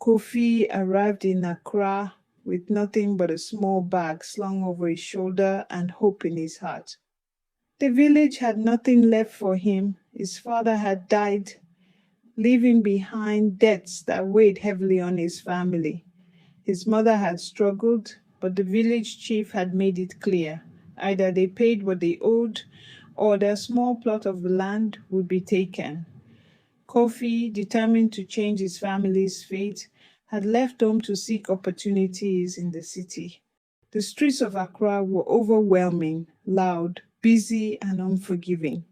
Kofi arrived in Accra with nothing but a small bag slung over his shoulder and hope in his heart. The village had nothing left for him. His father had died, leaving behind debts that weighed heavily on his family. His mother had struggled, but the village chief had made it clear. Either they paid what they owed, or their small plot of land would be taken. Kofi, determined to change his family's fate, had left home to seek opportunities in the city. The streets of Accra were overwhelming, loud, busy, and unforgiving.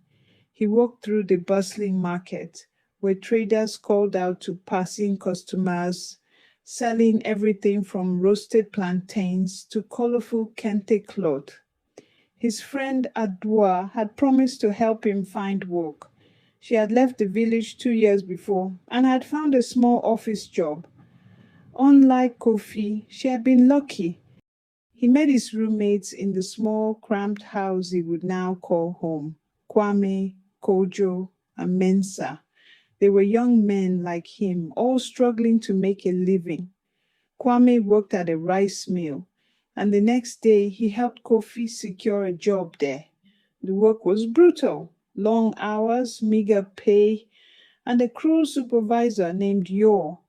He walked through the bustling market, where traders called out to passing customers, selling everything from roasted plantains to colorful kente cloth. His friend Adwa had promised to help him find work. She had left the village 2 years before and had found a small office job. Unlike Kofi, she had been lucky. He met his roommates in the small, cramped house he would now call home: Kwame, Kojo, and Mensa. They were young men like him, all struggling to make a living. Kwame worked at a rice mill, and the next day he helped Kofi secure a job there. The work was brutal: long hours, meager pay, and a cruel supervisor named Yor,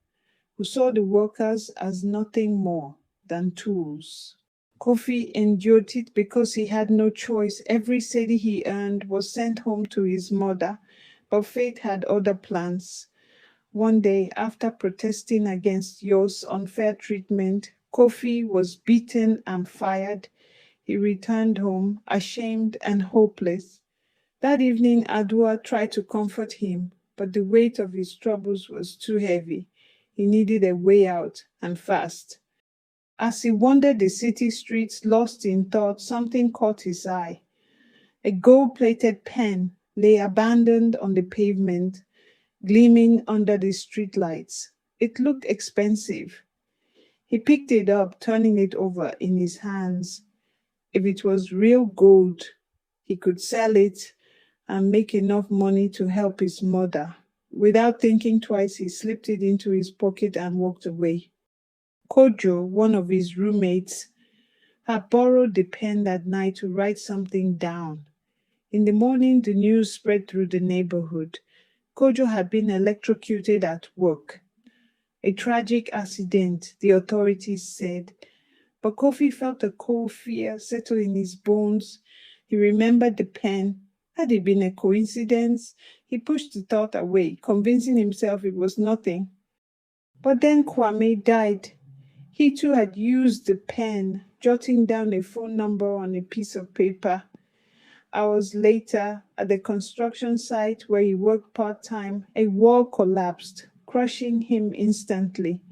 who saw the workers as nothing more than tools. Kofi endured it because he had no choice. Every cedi he earned was sent home to his mother, but fate had other plans. One day, after protesting against Yor's unfair treatment, Kofi was beaten and fired. He returned home, ashamed and hopeless. That evening, Adwa tried to comfort him, but the weight of his troubles was too heavy. He needed a way out, and fast. As he wandered the city streets, lost in thought, something caught his eye. A gold-plated pen lay abandoned on the pavement, gleaming under the streetlights. It looked expensive. He picked it up, turning it over in his hands. If it was real gold, he could sell it and make enough money to help his mother. Without thinking twice, he slipped it into his pocket and walked away. Kojo, one of his roommates, had borrowed the pen that night to write something down. In the morning, the news spread through the neighborhood. Kojo had been electrocuted at work. A tragic accident, the authorities said. But Kofi felt a cold fear settle in his bones. He remembered the pen. Had it been a coincidence? He pushed the thought away, convincing himself it was nothing. But then Kwame died. He too had used the pen, jotting down a phone number on a piece of paper. Hours later, at the construction site where he worked part-time, a wall collapsed, crushing him instantly.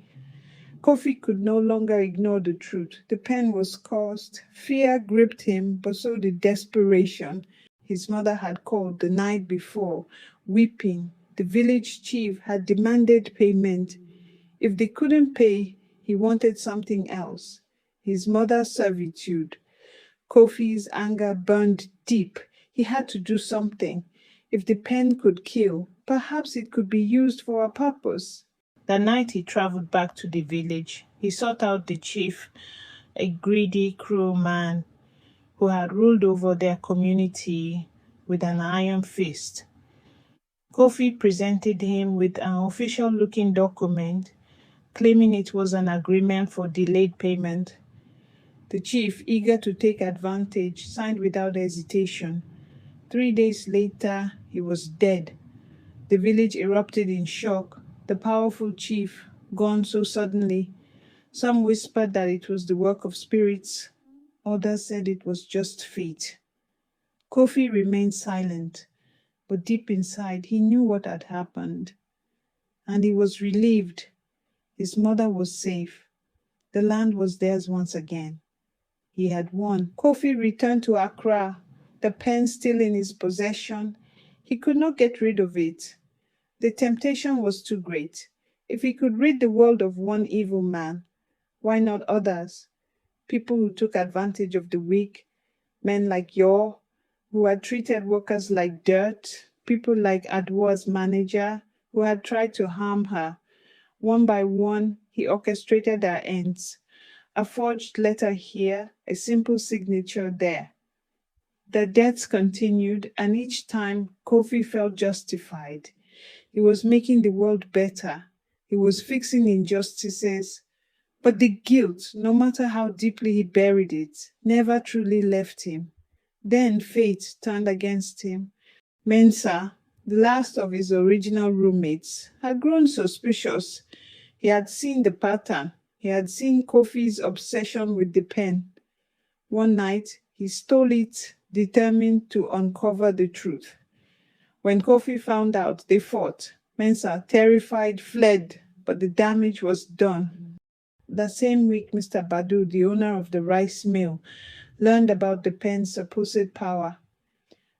Kofi could no longer ignore the truth. The pen was cursed. Fear gripped him, but so did desperation. His mother had called the night before, weeping. The village chief had demanded payment. If they couldn't pay, he wanted something else: his mother's servitude. Kofi's anger burned deep. He had to do something. If the pen could kill, perhaps it could be used for a purpose. That night he traveled back to the village. He sought out the chief, a greedy, cruel man who had ruled over their community with an iron fist. Kofi presented him with an official-looking document, claiming it was an agreement for delayed payment. The chief, eager to take advantage, signed without hesitation. 3 days later, he was dead. The village erupted in shock. The powerful chief, gone so suddenly. Some whispered that it was the work of spirits. Others said it was just fate. Kofi remained silent, but deep inside he knew what had happened. And he was relieved. His mother was safe. The land was theirs once again. He had won. Kofi returned to Accra, the pen still in his possession. He could not get rid of it. The temptation was too great. If he could rid the world of one evil man, why not others? People who took advantage of the weak, men like Yor, who had treated workers like dirt, people like Adwa's manager, who had tried to harm her. One by one, he orchestrated their ends. A forged letter here, a simple signature there. The deaths continued, and each time Kofi felt justified. He was making the world better. He was fixing injustices. But the guilt, no matter how deeply he buried it, never truly left him. Then fate turned against him. Mensa, the last of his original roommates, had grown suspicious. He had seen the pattern. He had seen Kofi's obsession with the pen. One night, he stole it, determined to uncover the truth. When Kofi found out, they fought. Mensa, terrified, fled, but the damage was done. The same week, Mr. Badu, the owner of the rice mill, learned about the pen's supposed power.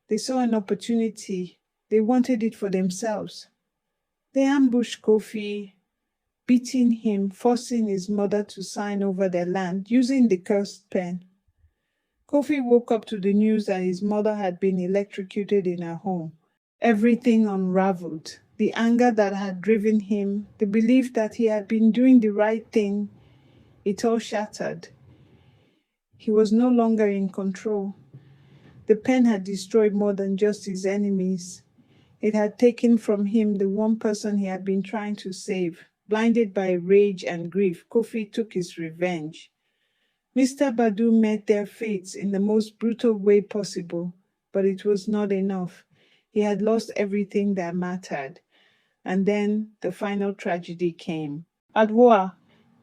They saw an opportunity. They wanted it for themselves. They ambushed Kofi, beating him, forcing his mother to sign over their land using the cursed pen. Kofi woke up to the news that his mother had been electrocuted in her home. Everything unraveled. The anger that had driven him, the belief that he had been doing the right thing, it all shattered. He was no longer in control. The pen had destroyed more than just his enemies. It had taken from him the one person he had been trying to save. Blinded by rage and grief, Kofi took his revenge. Mr. Badu met their fates in the most brutal way possible, but it was not enough. He had lost everything that mattered. And then the final tragedy came. Adwoa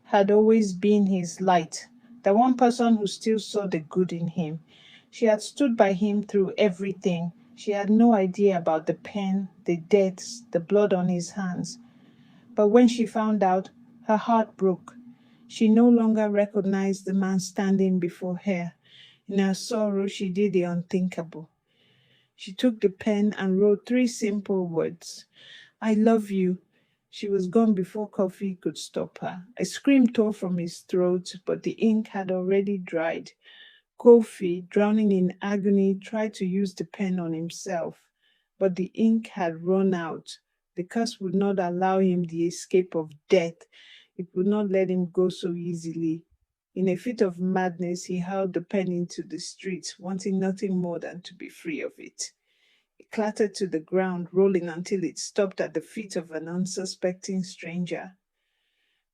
had always been his light, the one person who still saw the good in him. She had stood by him through everything. She had no idea about the pen, the deaths, the blood on his hands. But when she found out, her heart broke. She no longer recognized the man standing before her. In her sorrow, she did the unthinkable. She took the pen and wrote 3 simple words. I love you. She was gone before Kofi could stop her. A scream tore from his throat, but the ink had already dried. Kofi, drowning in agony, tried to use the pen on himself, but the ink had run out. The curse would not allow him the escape of death. It would not let him go so easily. In a fit of madness, he hurled the pen into the street, wanting nothing more than to be free of it. It clattered to the ground, rolling until it stopped at the feet of an unsuspecting stranger.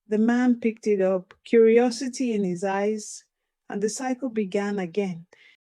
The man picked it up, curiosity in his eyes, and the cycle began again.